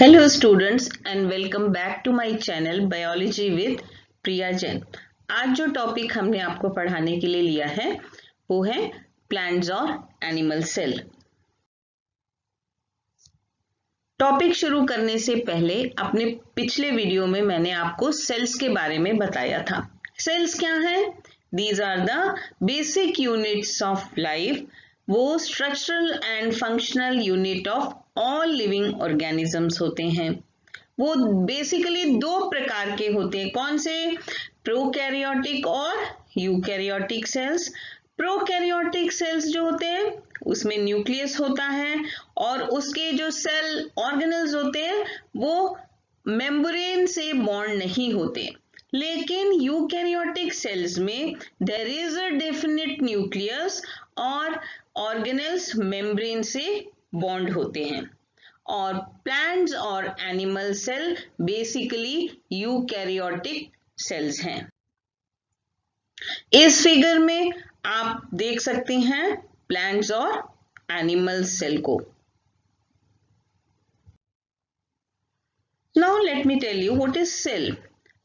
Hello students and welcome back to my channel Biology with प्रिया जैन। आज जो topic हमने आपको पढ़ाने के लिए लिया है वो है प्लांट्स और एनिमल सेल। टॉपिक शुरू करने से पहले अपने पिछले वीडियो में मैंने आपको सेल्स के बारे में बताया था। सेल्स क्या है? These are the basic units of life. वो structural and functional unit of all living organisms होते हैं। वो बेसिकली दो प्रकार के होते हैं। कौन से? प्रोकैरियोटिक और यूकैरियोटिक सेल्स। प्रोकैरियोटिक सेल्स जो होते हैं उसमें न्यूक्लियस होता है और उसके जो सेल ऑर्गेनल्स होते हैं वो मेम्ब्रेन से बॉन्ड नहीं होते। लेकिन यूकैरियोटिक सेल्स में there is a definite nucleus और ऑर्गेनल्स मेम्ब्रेन से बॉन्ड होते हैं। और प्लांट्स और animal cell basically eukaryotic cells हैं। इस फिगर में आप देख सकते हैं प्लांट्स और एनिमल सेल को। Now let me tell you what is cell.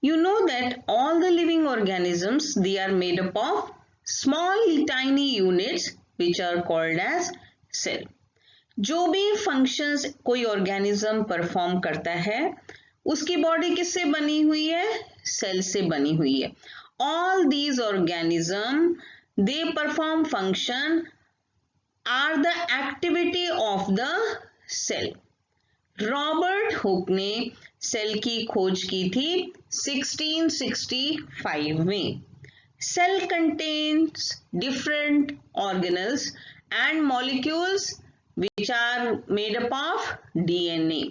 You know that all the living organisms, they are made up of small tiny units which are called as cell. जो भी functions कोई organism perform करता है उसकी body किससे बनी हुई है? सेल से बनी हुई है। All these organism they perform function are the activity of the cell. Robert Hooke ने सेल की खोज की थी 1665 में। Cell contains different organelles and molecules which are made up of DNA.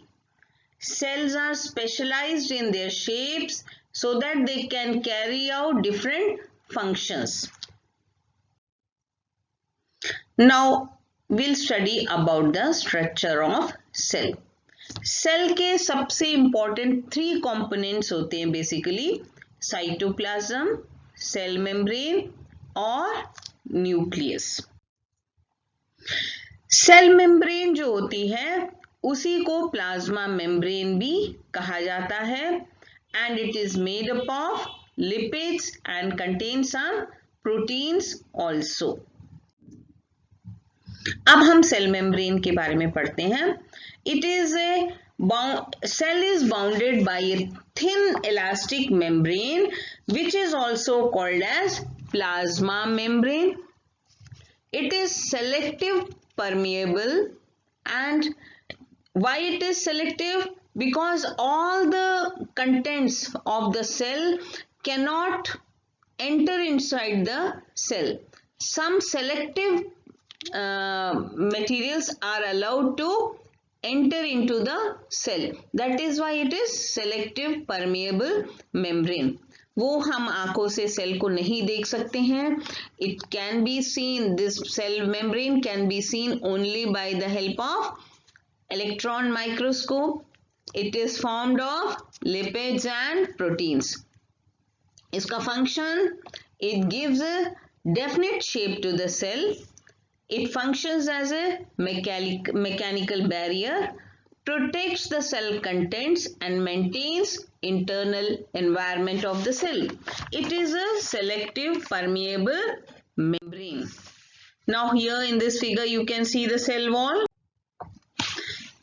Cells are specialized in their shapes so that they can carry out different functions. Now we'll study about the structure of cell. Cell के सबसे important three components होते हैं basically: cytoplasm, cell membrane और nucleus. Cell membrane जो होती है उसी को प्लाज्मा मेम्ब्रेन भी कहा जाता है and it is made up of lipids and contain some proteins also. अब हम सेल मेम्ब्रेन के बारे में पढ़ते हैं। It is cell is bounded by a thin elastic membrane which is also called as plasma membrane. It is selective permeable, and why it is selective? Because all the contents of the cell cannot enter inside the cell. Some selective materials are allowed to enter into the cell. That is why it is selective permeable membrane. वो हम आंखों से cell को नहीं देख सकते हैं. It can be seen, this cell membrane can be seen only by the help of electron microscope. It is formed of lipids and proteins. इसका function, it gives a definite shape to the cell. It functions as a mechanical barrier, protects the cell contents and maintains internal environment of the cell. It is a selective permeable membrane. Now here in this figure you can see the cell wall.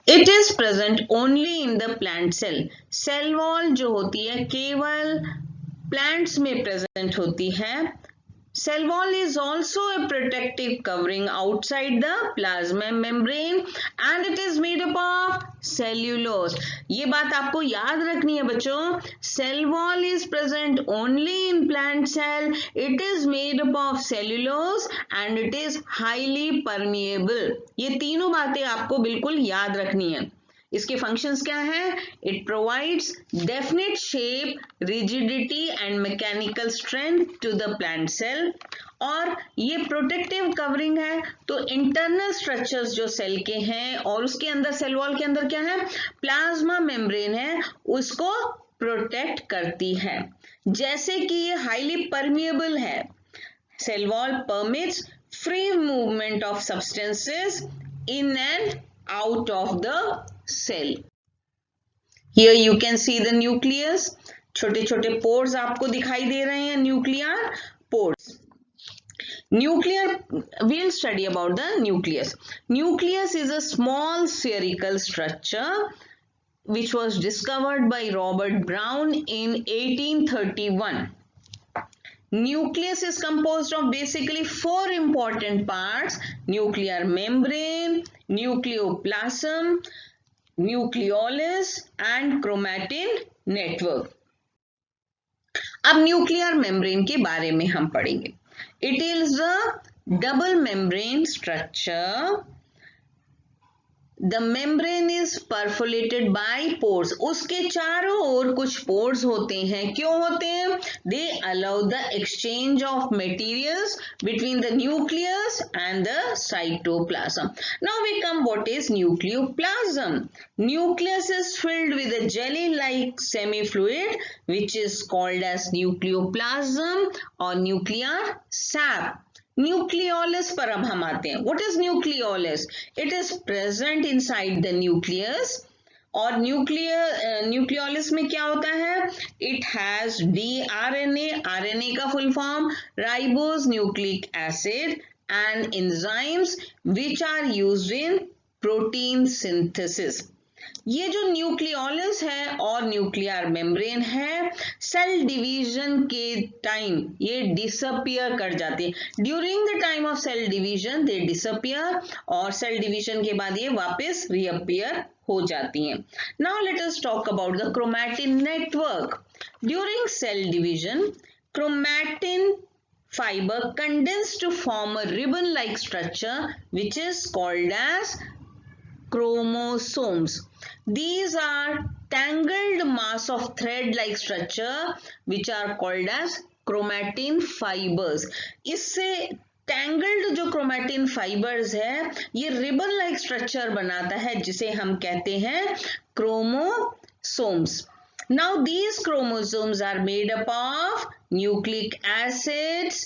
It is present only in the plant cell. Cell wall जो होती है केवल plants में present होती है. Cell wall is also a protective covering outside the plasma membrane and it is made up of cellulose. ये बात आपको याद रखनी है बच्चों. Cell wall is present only in plant cell. It is made up of cellulose and it is highly permeable. ये तीनों बातें आपको बिल्कुल याद रखनी है. इसके फंक्शंस क्या हैं? It provides definite shape, rigidity and mechanical strength to the plant cell. और ये प्रोटेक्टिव कवरिंग है तो इंटरनल स्ट्रक्चर्स जो सेल के हैं और उसके अंदर सेल वॉल के अंदर क्या है? प्लाज्मा मेम्ब्रेन है, उसको प्रोटेक्ट करती है. जैसे कि ये हाईली परमिएबल है, cell wall permits free movement of substances in and out of the cell. Here you can see the nucleus. छोटे छोटे pores आपको दिखाई दे रहे हैं, nuclear pores. Nuclear, we'll study about the nucleus. Nucleus is a small spherical structure which was discovered by Robert Brown in 1831. Nucleus is composed of basically four important parts: nuclear membrane, nucleoplasm, nucleolus and chromatin network. अब nuclear membrane के बारे में हम पढ़ेंगे. It is a double membrane structure. The membrane is perforated by pores. उसके चारों ओर कुछ pores होते हैं. क्यों होते हैं? They allow the exchange of materials between the nucleus and the cytoplasm. Now we come what is nucleoplasm. Nucleus is filled with a jelly-like semi-fluid which is called as nucleoplasm or nuclear sap. Nucleolus पर अब हम आते हैं. What is nucleolus? It is present inside the nucleus. और nucleolus में क्या होता है? It has DRNA. आरएनए का full form ribose nucleic acid and enzymes which are used in protein synthesis. ये जो न्यूक्लियोलस है और न्यूक्लियर मेम्ब्रेन है, सेल डिवीजन के टाइम ये डिसअपियर कर जाते हैं. During the time of cell division they disappear और सेल डिवीजन के बाद ये वापस रीअपियर हो जाती हैं. Now let us talk about the chromatin network. During cell division chromatin fiber condense to form a ribbon like structure which is called as chromosomes. These are tangled mass of thread like structure which are called as chromatin fibers. इससे tangled जो chromatin fibers है ये ribbon like structure बनाता है जिसे हम कहते हैं chromosomes. Now these chromosomes are made up of nucleic acids.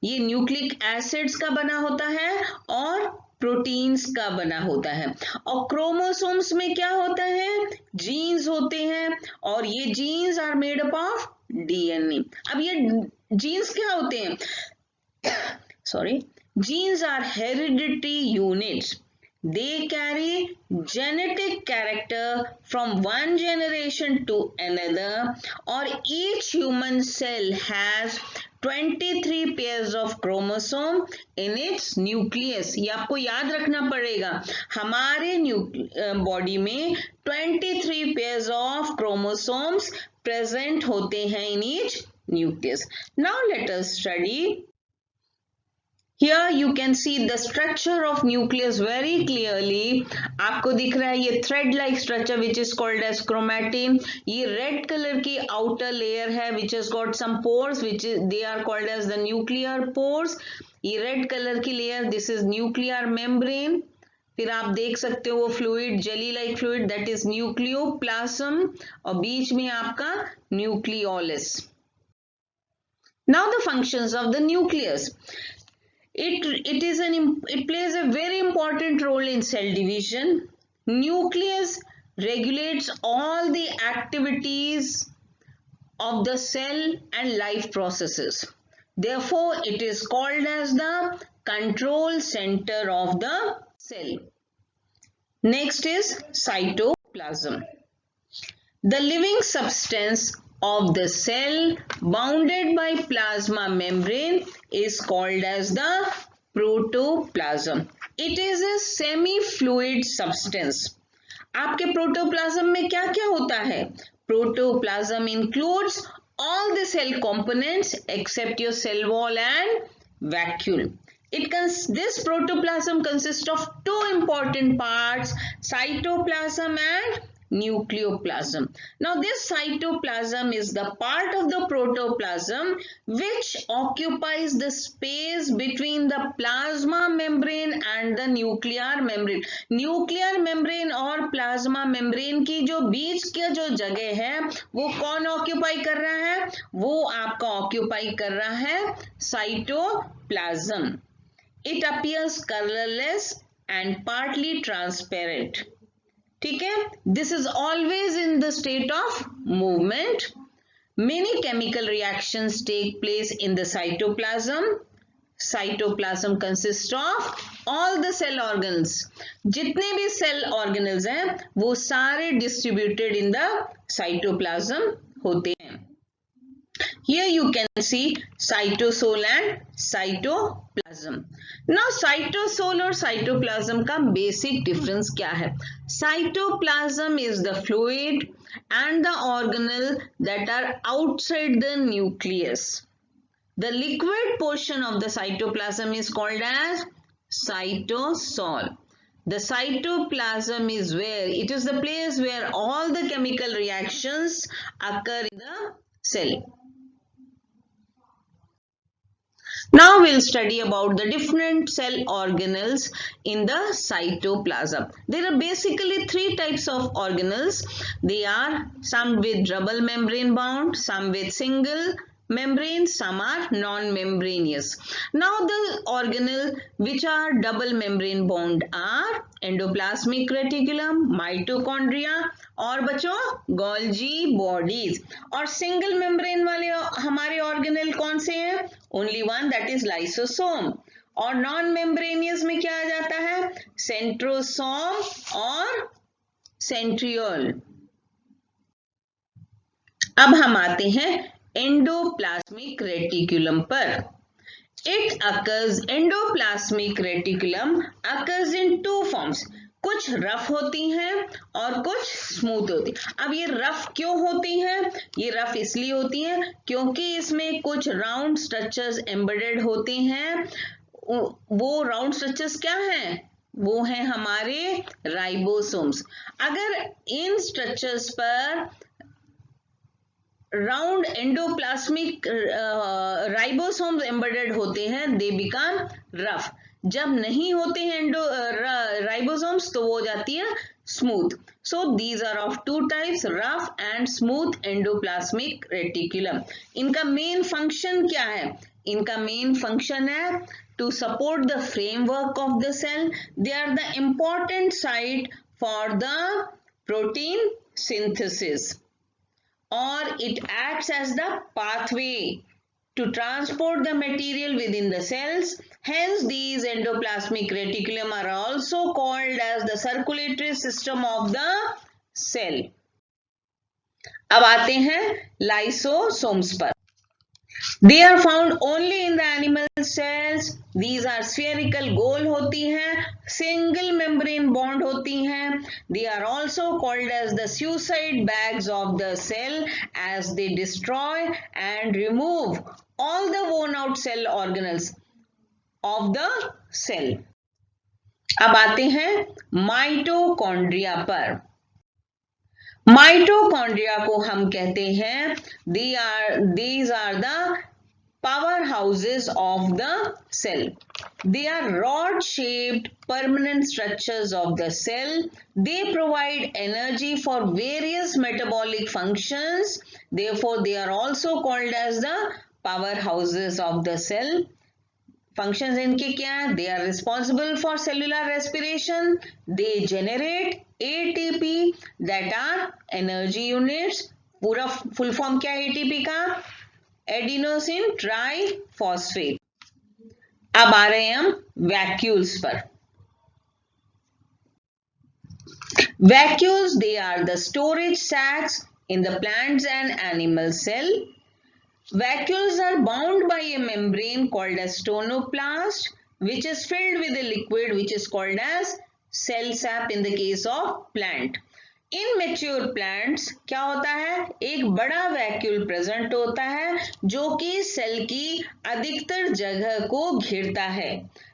ये nucleic acids का बना होता है और प्रोटीन्स का बना होता है. और क्रोमोसोम्स में क्या होता है? जीन्स होते हैं और ये genes are made up of DNA. अब ये जीन्स क्या होते हैं? Sorry, genes are hereditary units. They carry genetic character from one generation to another, or each human cell has 23 pairs of chromosome in its nucleus. ये आपको याद रखना पड़ेगा. हमारे बॉडी में 23 pairs of chromosomes present होते हैं in each nucleus. Now let us study. Here you can see the structure of nucleus very clearly. आपको दिख रहा है ये thread like structure which is called as chromatin. ये red color की outer layer है which has got some pores which is, they are called as the nuclear pores. ये red color की layer, this is nuclear membrane. फिर आप देख सकते हो वो fluid, jelly like fluid, that is nucleoplasm और बीच में आपका nucleolus. Now the functions of the nucleus. It plays a very important role in cell division. Nucleus regulates all the activities of the cell and life processes. Therefore, it is called as the control center of the cell. Next is cytoplasm. The living substance of the cell bounded by plasma membrane is called as the protoplasm. It is a semi-fluid substance. आपके protoplasm में क्या क्या होता है? Protoplasm includes all the cell components except your cell wall and vacuole. This protoplasm consists of two important parts, cytoplasm and nucleoplasm. Now this cytoplasm is the part of the protoplasm which occupies the space between the plasma membrane and the nuclear membrane. Nuclear membrane और plasma membrane की जो बीच का जो जगह है वो कौन occupy कर रहा है? वो आपका ऑक्यूपाई कर रहा है cytoplasm. It appears colorless and partly transparent. ठीक है, this is always in the state of movement. Many chemical reactions take place in the cytoplasm. Cytoplasm consists of all the cell organs. जितने भी cell organelles हैं वो सारे distributed in the cytoplasm होते हैं. Here you can see cytosol and cytoplasm. Now cytosol और cytoplasm का basic difference क्या है? Cytoplasm is the fluid and the organelle that are outside the nucleus. The liquid portion of the cytoplasm is called as cytosol. The cytoplasm is where it is the place where all the chemical reactions occur in the cell. Now we'll study about the different cell organelles in the cytoplasm. There are basically three types of organelles. They are some with double membrane bound, some with single membrane, some are non-membranous. Now the organelle which are double membrane bound are endoplasmic reticulum, mitochondria और बच्चों Golgi bodies. और single membrane वाले हमारे organelle कौन से हैं? Only one, that is lysosome. और non membranosus में क्या आ जाता है? सेंट्रोसोम और सेंट्रियोल. अब हम आते हैं एंडोप्लाज्मिक रेटिकुलम पर. It occurs, endoplasmic reticulum occurs in two forms. कुछ रफ होती हैं और कुछ स्मूथ होती हैं. अब ये रफ क्यों होती हैं? ये रफ इसलिए होती हैं क्योंकि इसमें कुछ राउंड स्ट्रक्चर्स एम्बेडेड होते हैं. वो राउंड स्ट्रक्चर्स क्या हैं? वो हैं हमारे राइबोसोम्स. अगर इन स्ट्रक्चर्स पर राउंड एंडोप्लाज्मिक राइबोसोम्स एम्बेडेड होते हैं, दे बिकम रफ. जब नहीं होते हैं राइबोसोम्स तो वो हो जाती है smooth. So these are of two types, rough and smooth endoplasmic reticulum. इनका मेन फंक्शन क्या है? इनका मेन फंक्शन है to support the framework of the cell. They are the important site for the protein synthesis, or it acts as the pathway to transport the material within the cells. Hence these endoplasmic reticulum are also called as the circulatory system of the cell. अब आते हैं lysosomes पर. They are found only in the animal cells. These are spherical, गोल होती हैं, single membrane bond होती हैं. They are also called as the suicide bags of the cell as they destroy and remove all the worn out cell organelles of the cell. अब आते हैं mitochondria पर. Mitochondria को हम कहते हैं these are the powerhouses of the cell. They are rod-shaped permanent structures of the cell. They provide energy for various metabolic functions. Therefore, they are also called as the powerhouses of the cell. Functions इनके क्या है? They are responsible for cellular respiration. They generate ATP, that are energy units. पूरा full form क्या है ATP का? Adenosine triphosphate. अब आ रहे हैं हम वैक्यूल्स पर. Vacuoles, they are the storage sacs in the plants and animal cell. Vacuoles are bound by a membrane called as stenoplast, which is filled with a liquid which is called as cell sap in the case of plant. In mature plants क्या होता है? एक बड़ा vacuole present होता है जो कि cell की अधिकतर जगह को घेरता है.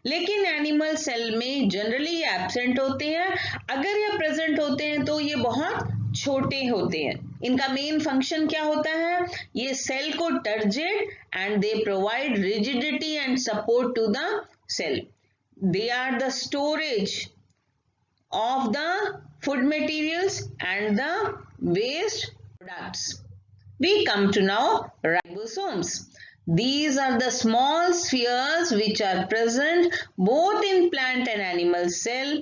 लेकिन एनिमल सेल में जनरली एब्सेंट होते हैं. अगर ये प्रेजेंट होते हैं तो ये बहुत छोटे होते हैं. इनका मेन फंक्शन क्या होता है? ये सेल को turgid and they provide rigidity and support to the cell. They are the storage of the food materials and the waste products. We come to now ribosomes. These are the small spheres which are present both in plant and animal cell.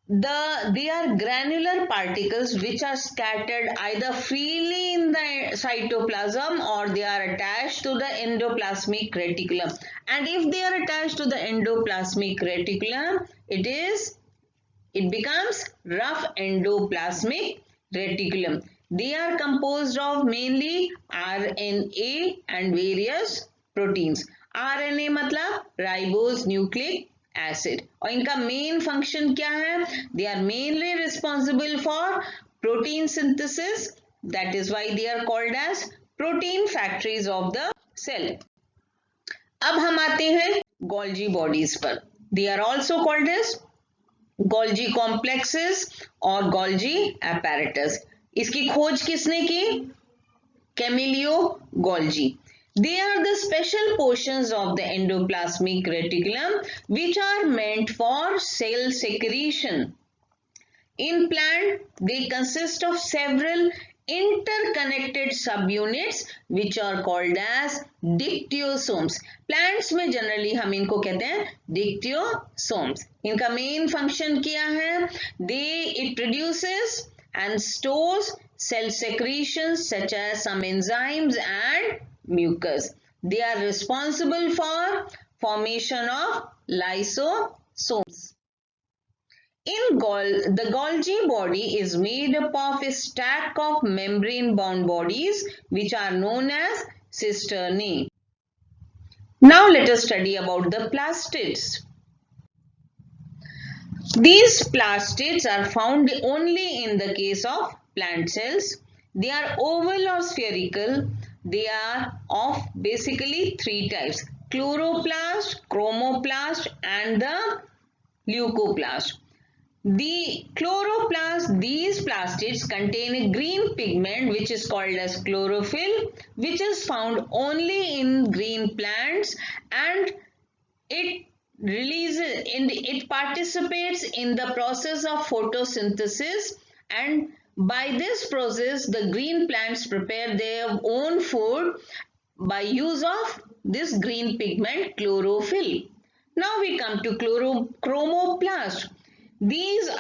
They are granular particles which are scattered either freely in the cytoplasm or they are attached to the endoplasmic reticulum. And if they are attached to the endoplasmic reticulum, it becomes rough endoplasmic reticulum. They are composed of mainly RNA and various proteins. RNA मतलब ribose nucleic acid. और इनका main function क्या है? They are mainly responsible for protein synthesis. That is why they are called as protein factories of the cell. अब हम आते हैं Golgi bodies पर. They are also called as Golgi complexes और Golgi apparatus. इसकी खोज किसने की? Camillo Golgi. They are the special portions of the endoplasmic reticulum which are meant for cell secretion. In plant, they consist of several interconnected subunits which are called as dictyosomes. Plants में generally हम इनको कहते हैं dictyosomes. इनका main function क्या है? It produces and stores cell secretions such as some enzymes and mucus. They are responsible for formation of lysosomes. The Golgi body is made up of a stack of membrane-bound bodies which are known as cisternae. Now let us study about the plastids. These plastids are found only in the case of plant cells. They are oval or spherical. They are of basically three types: chloroplast, chromoplast and the leucoplast. The chloroplast, these plastids contain a green pigment which is called as chlorophyll, which is found only in green plants, and it participates in the process of photosynthesis, and by this process the green plants prepare their own food by use of this green pigment chlorophyll. Now we come to chromoplast. These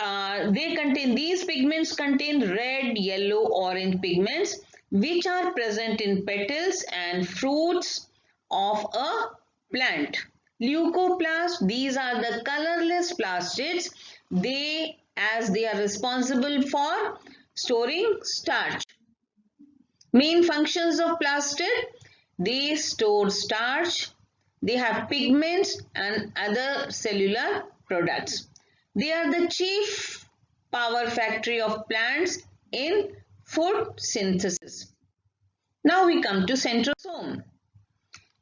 pigments contain red, yellow, orange pigments which are present in petals and fruits of a plant. Leucoplast, these are the colorless plastids. They are responsible for storing starch. Main functions of plastid: they store starch, they have pigments and other cellular products. They are the chief power factory of plants in food synthesis. Now we come to centrosome.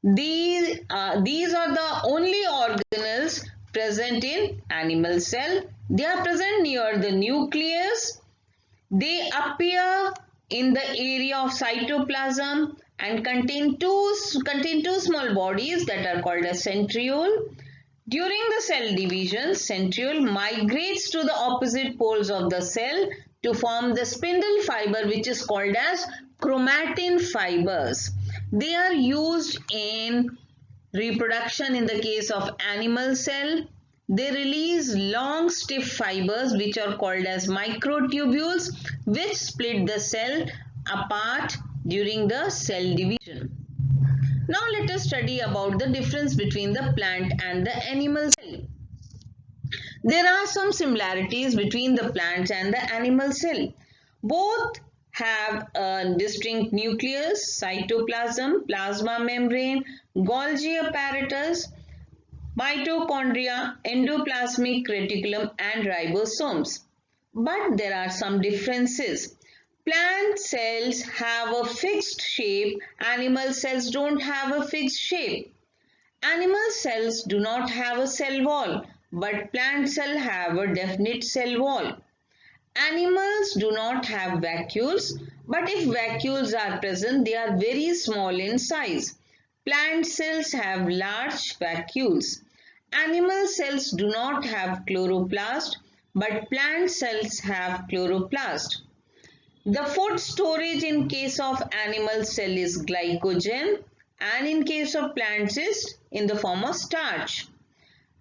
These are the only organelles present in animal cell. They are present near the nucleus. They appear in the area of cytoplasm and contain two small bodies that are called as centriole. During the cell division, centriole migrates to the opposite poles of the cell to form the spindle fiber which is called as chromatin fibers. They are used in reproduction in the case of animal cell. They release long stiff fibers which are called as microtubules which split the cell apart during the cell division. Now let us study about the difference between the plant and the animal cell. There are some similarities between the plants and the animal cell. Both have a distinct nucleus, cytoplasm, plasma membrane, Golgi apparatus, mitochondria, endoplasmic reticulum and ribosomes. But there are some differences. Plant cells have a fixed shape, animal cells don't have a fixed shape. Animal cells do not have a cell wall, but plant cells have a definite cell wall. Animals do not have vacuoles, but if vacuoles are present, they are very small in size. Plant cells have large vacuoles. Animal cells do not have chloroplast, but plant cells have chloroplast. The food storage in case of animal cell is glycogen, and in case of plants is in the form of starch.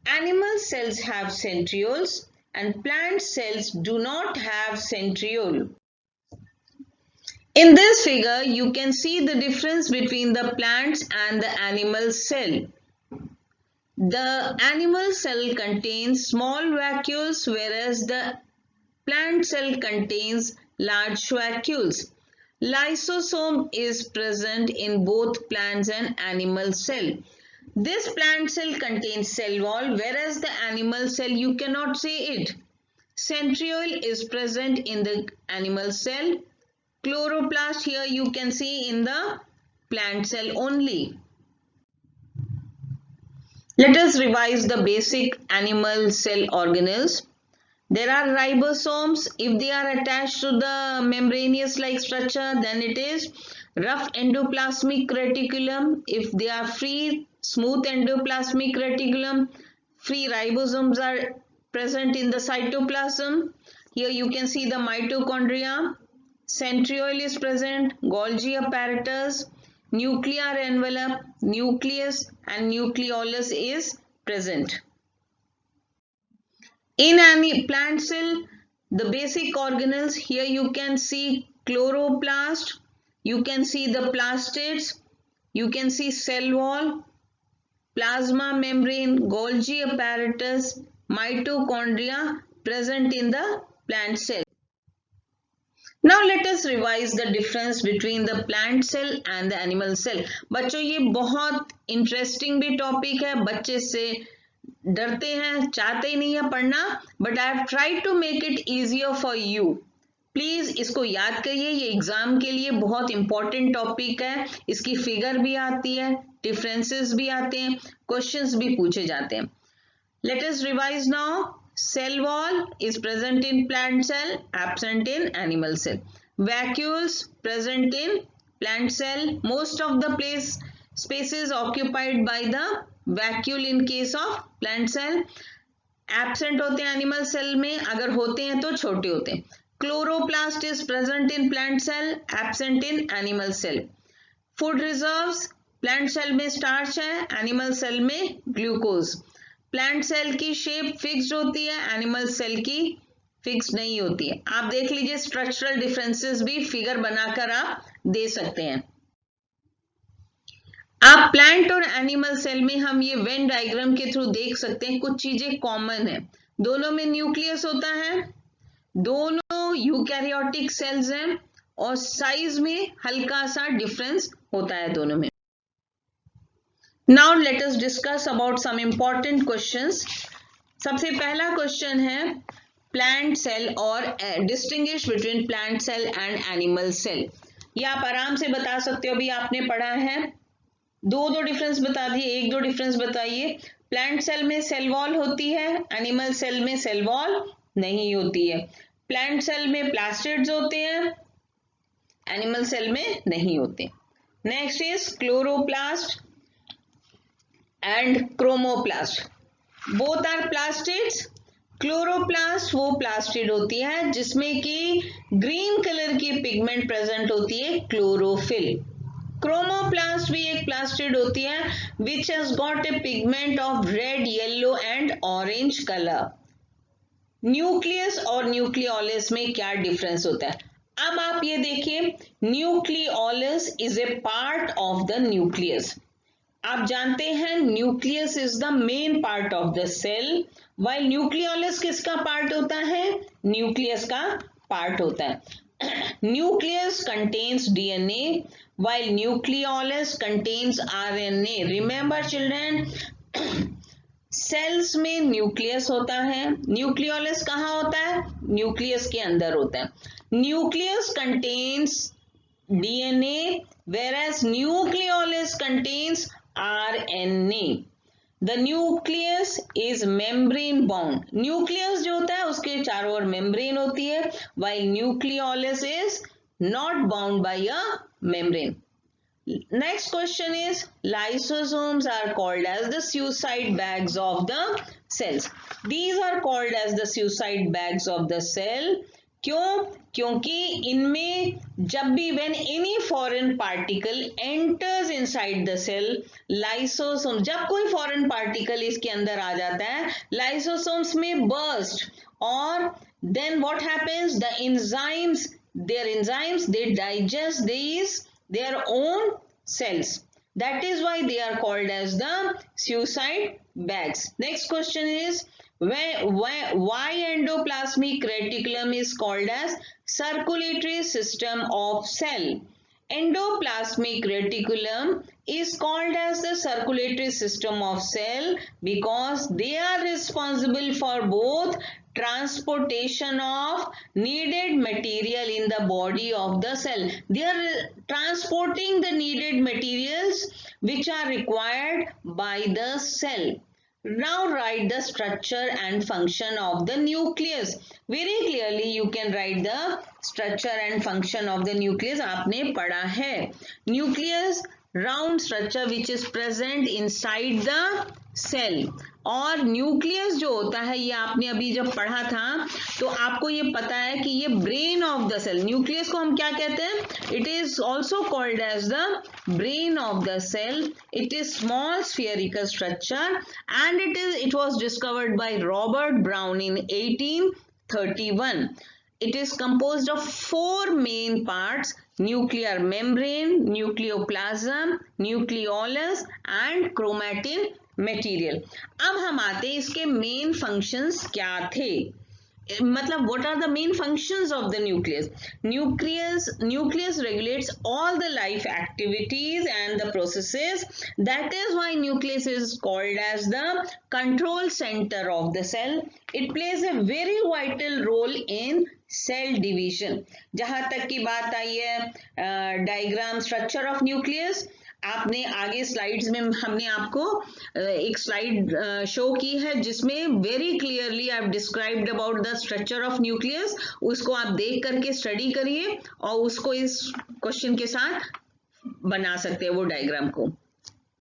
Animal cells have centrioles. and plant cells do not have centriole. In this figure, you can see the difference between the plants and the animal cell. The animal cell contains small vacuoles, whereas the plant cell contains large vacuoles. Lysosome is present in both plants and animal cell. This plant cell contains cell wall, whereas the animal cell you cannot see it. Centriole is present in the animal cell. Chloroplast here you can see in the plant cell only. Let us revise the basic animal cell organelles. There are ribosomes. If they are attached to the membranous-like structure, then it is rough endoplasmic reticulum. If they are free, smooth endoplasmic reticulum. Free ribosomes are present in the cytoplasm. Here you can see the mitochondria. Centriole is present, Golgi apparatus, nuclear envelope, nucleus and nucleolus is present. In any plant cell, the basic organelles, here you can see chloroplast, you can see the plastids, you can see cell wall, plasma membrane, Golgi apparatus, mitochondria present in the plant cell. Now let us revise the difference between the plant cell and the animal cell. बच्चों ये बहुत interesting भी topic है, बच्चे से डरते हैं, चाहते ही नहीं है पढ़ना, but I have tried to make it easier for you. Please इसको याद करिए, ये एग्जाम के लिए बहुत इंपॉर्टेंट टॉपिक है. इसकी फिगर भी आती है, डिफरेंसेस भी आते हैं, क्वेश्चंस भी पूछे जाते हैं. Let us revise now. Cell wall is present in plant cell, absent in animal cell. Vacuoles present in plant cell. Most of the spaces occupied by the vacuole in case of plant cell. Absent होते हैं animal cell में, अगर होते हैं तो छोटे होते हैं. Chloroplast is present in plant cell, absent in animal cell. Food reserves, plant cell में starch है, animal cell में glucose. प्लांट सेल की शेप फिक्स्ड होती है, एनिमल सेल की फिक्स्ड नहीं होती है. आप देख लीजिए, स्ट्रक्चरल डिफरेंसेस भी फिगर बनाकर आप दे सकते हैं. आप प्लांट और एनिमल सेल में हम ये वेन डायग्राम के थ्रू देख सकते हैं, कुछ चीजें कॉमन है. दोनों में न्यूक्लियस होता है, दोनों यूकैरियोटिक सेल्स हैं और साइज में हल्का सा डिफरेंस होता है दोनों में. Now let us discuss about some important questions. सबसे पहला क्वेश्चन है प्लांट सेल और distinguish between plant cell and animal cell. ये आप आराम से बता सकते हो, अभी आपने पढ़ा है. दो डिफरेंस बता दिए, एक दो डिफरेंस बताइए. प्लांट सेल में सेल वॉल होती है, एनिमल सेल में सेल वॉल नहीं होती है. प्लांट सेल में प्लास्टिड्स होते हैं, एनिमल सेल में नहीं होते. Next is chloroplast and chromoplast. Both are plastids. Chloroplast वो plastid होती है जिसमें कि ग्रीन कलर की पिगमेंट प्रेजेंट होती है, क्लोरोफिल. Chromoplast भी एक plastid होती है which has got a pigment of red, yellow and orange color. Nucleus और न्यूक्लियोलस में क्या डिफरेंस होता है? अब आप ये देखिए, nucleolus is a part of the nucleus. आप जानते हैं nucleus is the main part of the cell, while nucleolus किसका पार्ट होता है? न्यूक्लियस का पार्ट होता है. Nucleus contains DNA while nucleolus contains RNA. Remember children, cells में न्यूक्लियस होता है, न्यूक्लियोलस कहाँ होता है? न्यूक्लियस के अंदर होता है. Nucleus contains DNA whereas nucleolus contains RNA. The nucleus is membrane bound. Nucleus जो होता है उसके चारों ओर मेम्ब्रेन होती है, while nucleolus is not bound by a membrane. Next question is, lysosomes are called as the suicide bags of the cells. These are called as the suicide bags of the cell. क्यों? क्योंकि इनमें जब भी when any foreign particle enters inside the cell, lysosomes, जब कोई foreign particle इसके अंदर आ जाता है, lysosomes में burst or then what happens, the enzymes, their enzymes, they digest these their own cells. That is why they are called as the suicide bags. Next question is, why endoplasmic reticulum is called as circulatory system of cell? Endoplasmic reticulum is called as the circulatory system of cell because they are responsible for both transportation of needed material in the body of the cell. They are transporting the needed materials which are required by the cell. Now write the structure and function of the nucleus. Very clearly you can write the structure and function of the nucleus. आपने पढ़ा है. Nucleus, round structure which is present inside the cell. और nucleus जो होता है, ये आपने अभी जब पढ़ा था तो आपको ये पता है कि ये brain of the cell. Nucleus को हम क्या कहते हैं? It is also called as the brain of the cell. It is small spherical structure and it was discovered by Robert Brown in 1831. It is composed of 4 main parts: nuclear membrane, nucleoplasm, nucleolus and chromatin material. अब हम आते हैं इसके main functions क्या थे, मतलब what are the main functions of the nucleus? Nucleus regulates all the life activities and the processes. That is why nucleus is called as the control center of the cell. It plays a very vital role in cell division. जहां तक की बात आई है diagram structure of nucleus, आपने आगे slides में हमने आपको एक स्लाइड शो की है जिसमें very clearly I have described about the structure of nucleus. उसको आप देख करके स्टडी करिए और उसको इस क्वेश्चन के साथ बना सकते हैं वो डायग्राम को.